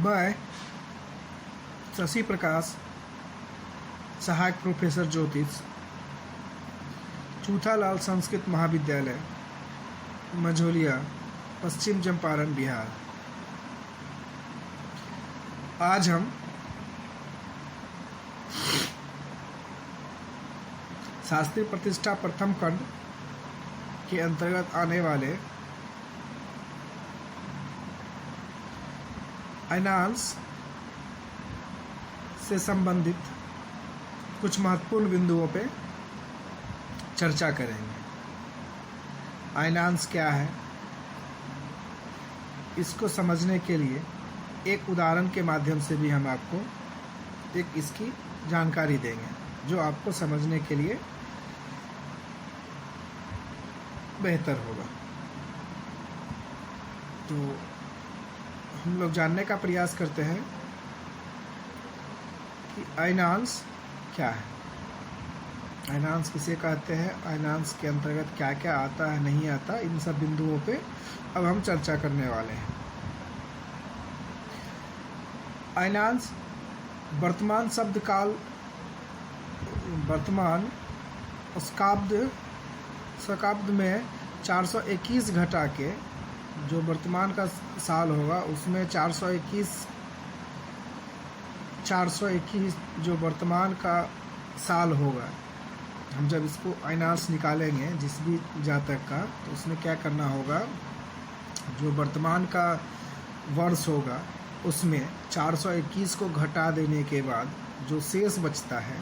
मैं शशि प्रकाश, सहायक प्रोफेसर ज्योतिष, चूथालाल संस्कृत महाविद्यालय, मझौलिया, पश्चिम चंपारण, बिहार। आज हम शास्त्रीय प्रतिष्ठा प्रथम खंड के अंतर्गत आने वाले आयनांश से संबंधित कुछ महत्वपूर्ण बिंदुओं पे चर्चा करेंगे। आयनांश क्या है, इसको समझने के लिए एक उदाहरण के माध्यम से भी हम आपको एक इसकी जानकारी देंगे, जो आपको समझने के लिए बेहतर होगा। तो हम लोग जानने का प्रयास करते हैं कि आयनांश क्या है, आयनांश किसे कहते हैं, आयनांश के अंतर्गत क्या क्या आता है, नहीं आता, इन सब बिंदुओं पे अब हम चर्चा करने वाले हैं। आयनांश वर्तमान शकाब्द में 421 घटा के जो वर्तमान का साल होगा उसमें 421 जो वर्तमान का साल होगा, हम जब इसको आयनांश निकालेंगे जिस भी जातक का, तो उसमें क्या करना होगा, जो वर्तमान का वर्ष होगा उसमें 421 को घटा देने के बाद जो शेष बचता है,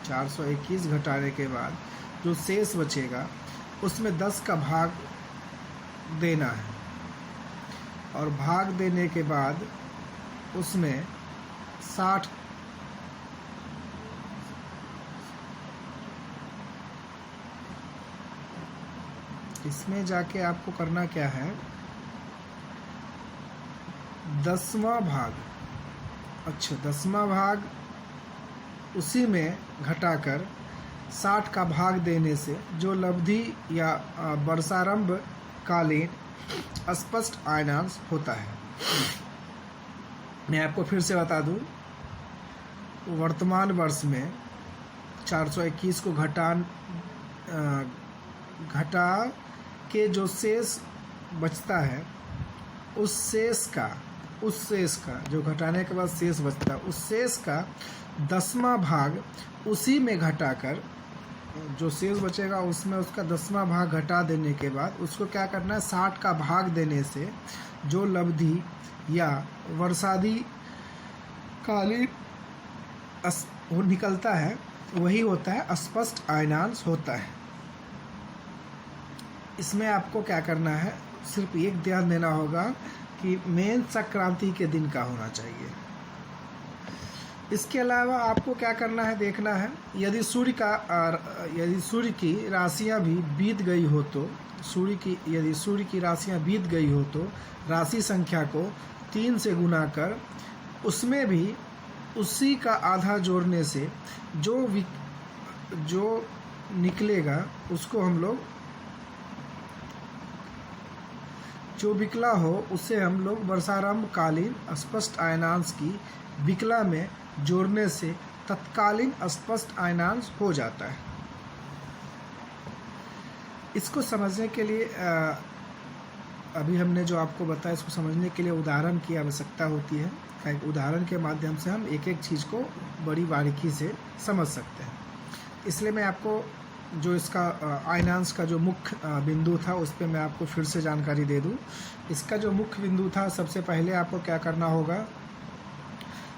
421 घटाने के बाद जो शेष बचेगा उसमें 10 का भाग देना है, और भाग देने के बाद उसमें 60 इसमें जाके आपको करना क्या है, 10वां भाग, अच्छा 10वां भाग उसी में घटाकर 60 का भाग देने से जो लब्धि या वर्षारंभ कालीन स्पष्ट आयनांश होता है। मैं आपको फिर से बता दूं, वर्तमान वर्ष में 421 को घटा के जो शेष बचता है, उस शेष का जो घटाने के बाद शेष बचता है, उस शेष का 10वां भाग उसी में घटाकर जो शेष बचेगा उसमें उसका 10वां भाग घटा देने के बाद उसको क्या करना है, 60 का भाग देने से जो लब्धि या वर्षादि कालीन वो निकलता है, वही होता है स्पष्ट आयनांश होता है। इसमें आपको क्या करना है, सिर्फ एक ध्यान देना होगा कि मेन संक्रांति के दिन का होना चाहिए। इसके अलावा आपको क्या करना है, देखना है यदि सूर्य की राशियां भी बीत गई हो तो यदि सूर्य की राशियां बीत गई हो तो राशि संख्या को 3 से गुना कर उसमें भी उसी का आधा जोड़ने से जो निकलेगा उसको हम लोग, जो विकला हो उसे हम लोग वर्षारंभ कालीन स्पष्ट आयनांश की विकला में जोड़ने से तत्कालीन स्पष्ट आयनांश हो जाता है। इसको समझने के लिए अभी हमने जो आपको बताया, इसको समझने के लिए उदाहरण की आवश्यकता होती है। एक उदाहरण के माध्यम से हम एक एक चीज़ को बड़ी बारीकी से समझ सकते हैं। इसलिए मैं आपको जो इसका आयनांश का जो मुख्य बिंदु था उस पर मैं आपको फिर से जानकारी दे दूं। इसका जो मुख्य बिंदु था, सबसे पहले आपको क्या करना होगा,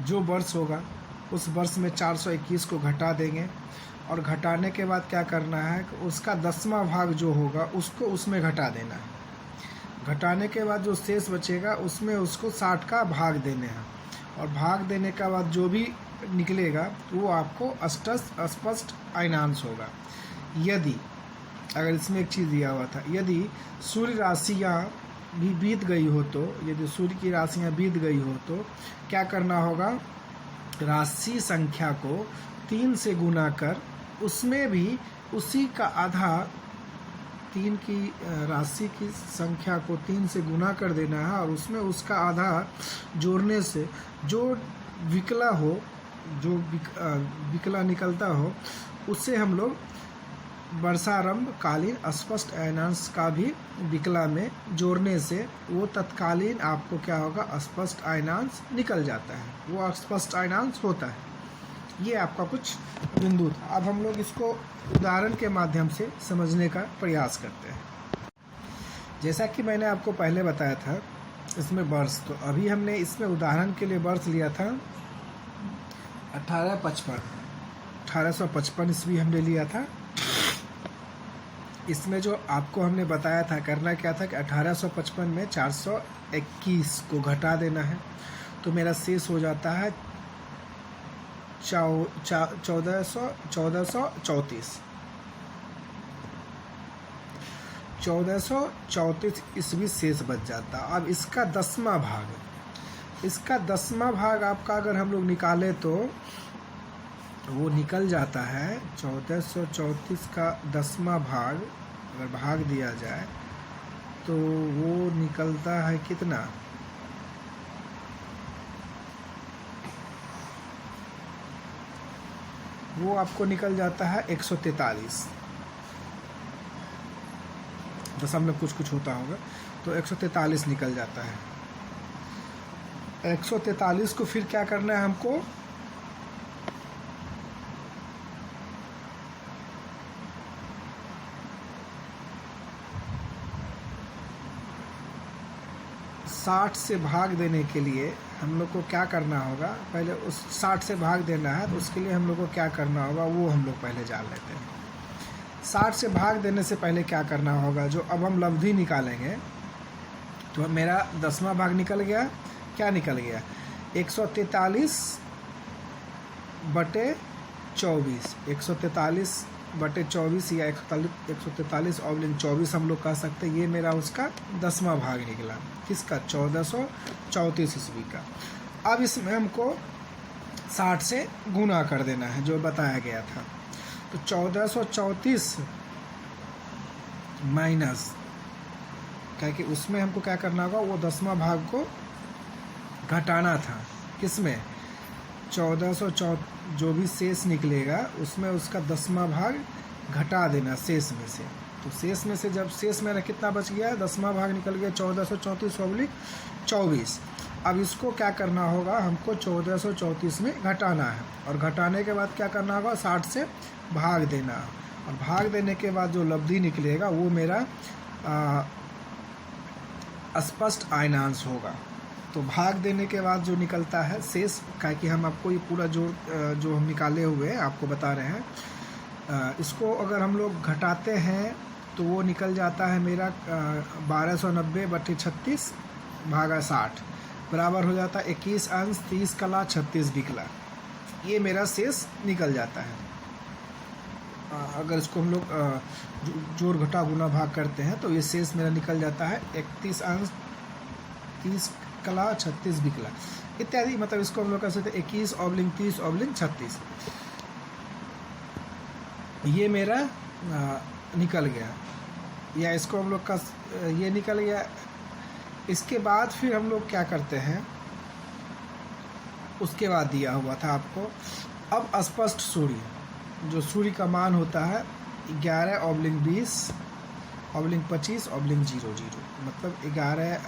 जो वर्ष होगा उस वर्ष में 421 को घटा देंगे, और घटाने के बाद क्या करना है कि उसका 10वां भाग जो होगा उसको उसमें घटा देना है। घटाने के बाद जो शेष बचेगा उसमें उसको 60 का भाग देने हैं, और भाग देने के बाद जो भी निकलेगा वो आपको स्पष्ट आयनांश होगा। यदि अगर इसमें एक चीज़ दिया हुआ था, यदि सूर्य राशियाँ भी बीत गई हो तो, यदि सूर्य की राशियाँ बीत गई हो तो क्या करना होगा, राशि संख्या को 3 से गुना कर उसमें भी उसी का आधा 3 की राशि की संख्या को 3 से गुना कर देना है और उसमें उसका आधा जोड़ने से जो विकला हो, जो विकला निकलता हो, उससे हम लोग वर्षारंभकालीन स्पष्ट अयनांश का भी विकला में जोड़ने से वो तत्कालीन आपको क्या होगा, स्पष्ट अयनांश निकल जाता है, वो स्पष्ट अयनांश होता है। ये आपका कुछ बिंदु था। अब हम लोग इसको उदाहरण के माध्यम से समझने का प्रयास करते हैं। जैसा कि मैंने आपको पहले बताया था इसमें वर्ष, तो अभी हमने इसमें उदाहरण के लिए वर्ष लिया था 1855 ईस्वी हमने लिया था। इसमें जो आपको हमने बताया था करना क्या था कि 1855 में 421 को घटा देना है, तो मेरा शेष हो जाता है 1434 ईस्वी शेष बच जाता। अब इसका 10वां भाग आपका अगर हम लोग निकाले तो वो निकल जाता है 1434 का 10वां भाग अगर भाग दिया जाए तो वो निकलता है कितना, वो आपको निकल जाता है 143 दशमलव कुछ होता होगा, तो 143 निकल जाता है। 143 को फिर क्या करना है हमको, साठ से भाग देने के लिए हम लोग को क्या करना होगा, पहले उस 60 से भाग देना है, तो उसके लिए हम लोग को क्या करना होगा वो हम लोग पहले जान लेते हैं। 60 से भाग देने से पहले क्या करना होगा, जो अब हम लब्धि निकालेंगे तो मेरा 10वां भाग निकल गया, क्या निकल गया 143 बटे 24, 143 बटे 24 या 143/24 हम लोग कह सकते हैं। ये मेरा उसका 10वां भाग निकला, किसका, 1434 ईस्वी का। अब इसमें हमको 60 से गुना कर देना है जो बताया गया था, तो 1434 माइनस क्या कि उसमें हमको क्या करना होगा, वो 10वां भाग को घटाना था, किसमें 1404 जो भी शेष निकलेगा उसमें उसका 10वां भाग घटा देना शेष में से। तो शेष में से जब शेष मेरा कितना बच गया है, 10वां भाग निकल गया 1434/24। अब इसको क्या करना होगा, हमको 1434 में घटाना है और घटाने के बाद क्या करना होगा, 60 से भाग देना, और भाग देने के बाद जो लब्धि निकलेगा वो मेरा स्पष्ट अयनांश होगा। तो भाग देने के बाद जो निकलता है शेष, क्या कि हम आपको ये पूरा जो हम निकाले हुए हैं आपको बता रहे हैं, इसको अगर हम लोग घटाते हैं तो वो निकल जाता है मेरा 1290/36 भागा 60 बराबर हो जाता है 21 अंश 30 कला 36 विकला। ये मेरा शेष निकल जाता है। अगर इसको हम लोग जोड़ घटा गुना भाग करते हैं तो ये शेष मेरा निकल जाता है 31 अंश 30 कला 36 विकला इत्यादि। मतलब इसको हम लोग कह सकते हैं 21/30/36। ये मेरा निकल गया, या इसको हम लोग का ये निकल गया। इसके बाद फिर हम लोग क्या करते हैं, उसके बाद दिया हुआ था आपको अब स्पष्ट सूर्य, जो सूर्य का मान होता है 11/20/25/00, मतलब 11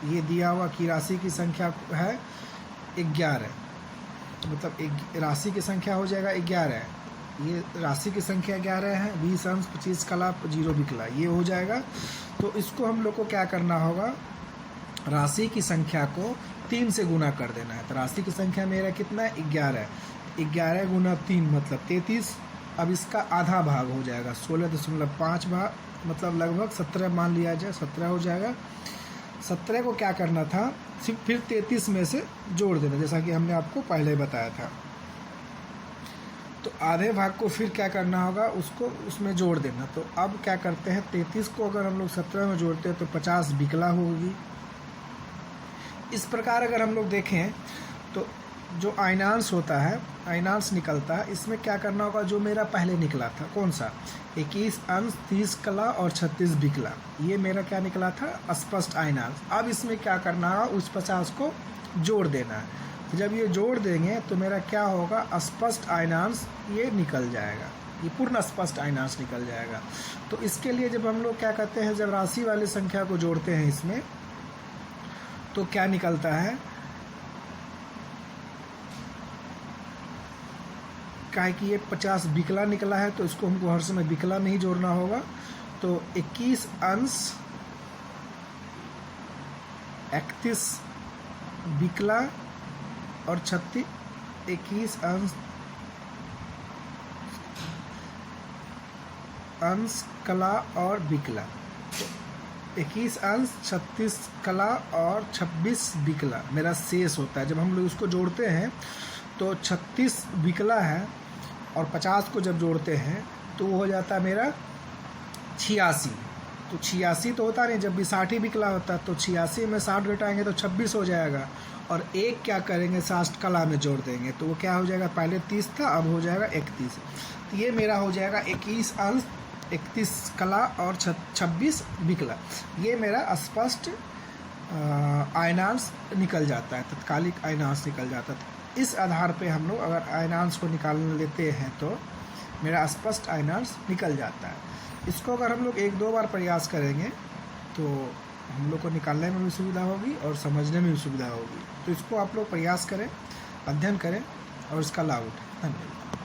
ये दिया हुआ कि राशि की संख्या है 11, मतलब एक राशि की संख्या हो जाएगा 11, ये राशि की संख्या 11 है, 20 अंश 25 कला 0 विकला ये हो जाएगा। तो इसको हम लोग को क्या करना होगा, राशि की संख्या को 3 से गुना कर देना है। तो राशि की संख्या मेरा कितना है 11, 11 गुना 3 मतलब 33। अब इसका आधा भाग हो जाएगा 16.5 भाग, मतलब लगभग 17 मान लिया जाए, 17 हो जाएगा। 17 को क्या करना था, फिर 33 में से जोड़ देना, जैसा कि हमने आपको पहले बताया था। तो आधे भाग को फिर क्या करना होगा, उसको उसमें जोड़ देना। तो अब क्या करते हैं, 33 को अगर हम लोग 17 में जोड़ते हैं तो 50 विकला होगी। इस प्रकार अगर हम लोग देखें तो जो आयनांश होता है, आयनांश निकलता है, इसमें क्या करना होगा, जो मेरा पहले निकला था कौन सा 21 अंश 30 कला और 36 बिकला, ये मेरा क्या निकला था स्पष्ट आयनांश। अब इसमें क्या करना है, उस 50 को जोड़ देना है। तो जब ये जोड़ देंगे तो मेरा क्या होगा, स्पष्ट आयनांश ये निकल जाएगा, ये पूर्ण स्पष्ट आयनांश निकल जाएगा। तो इसके लिए जब हम लोग क्या कहते हैं, जब राशि वाली संख्या को जोड़ते हैं इसमें तो क्या निकलता है, क्या है कि ये 50 बिकला निकला है तो इसको हमको हर समय बिकला में ही जोड़ना होगा। तो 21 अंश 31 बिकला और 36, 21 अंश कला और बिकला, 21 अंश 36 कला और 26 बिकला मेरा शेष होता है। जब हम लोग उसको जोड़ते हैं तो 36 बिकला है और 50 को जब जोड़ते हैं तो वो हो जाता है मेरा 86। तो 86 तो होता नहीं, जब भी 60 ही बिकला होता है तो 86 में 60 घटाएंगे तो 26 हो जाएगा, और एक क्या करेंगे 60 कला में जोड़ देंगे तो वो क्या हो जाएगा, पहले 30 था अब हो जाएगा 31। तो ये मेरा हो जाएगा 21 अंश 31 कला और 26 बिकला, ये मेरा स्पष्ट आयनांश निकल जाता है, तत्कालिक आयनांश निकल जाता है। इस आधार पे हम लोग अगर आयनांश को निकाल लेते हैं तो मेरा स्पष्ट आयनांश निकल जाता है। इसको अगर हम लोग 1-2 बार प्रयास करेंगे तो हम लोग को निकालने में भी सुविधा होगी और समझने में भी सुविधा होगी। तो इसको आप लोग प्रयास करें, अध्ययन करें और इसका लाभ उठाएं। धन्यवाद।